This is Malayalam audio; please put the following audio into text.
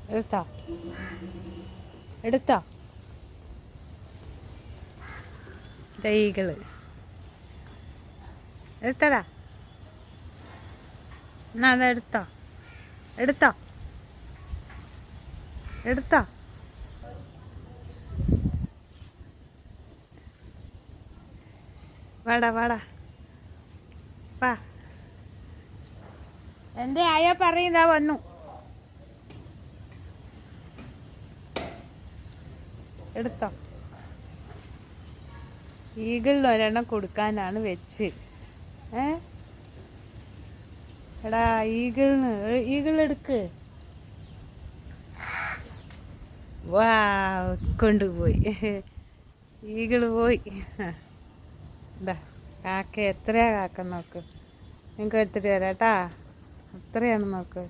എടുത്തോ എടുത്തോ ഈകള് എടുത്തടാ എന്നാ അതെടുത്തോ എടുത്തോ എടുത്തോ വാടാ വാടാ വാ എൻ്റെ ആയ പറയുന്നതാ വന്നു എടുത്തോ ഈഗിളിന് ഒരെണ്ണം കൊടുക്കാനാണ് വെച്ച് എടാ ഈഗിളെടുക്ക് വാ കൊണ്ടുപോയി ഈഗിള് പോയി എന്താ കാക്ക എത്രയാ കാക്ക നോക്ക് നിങ്ങൾക്ക് എടുത്തിട്ട് വരാം കേട്ടാ എത്രയാണ് നോക്ക്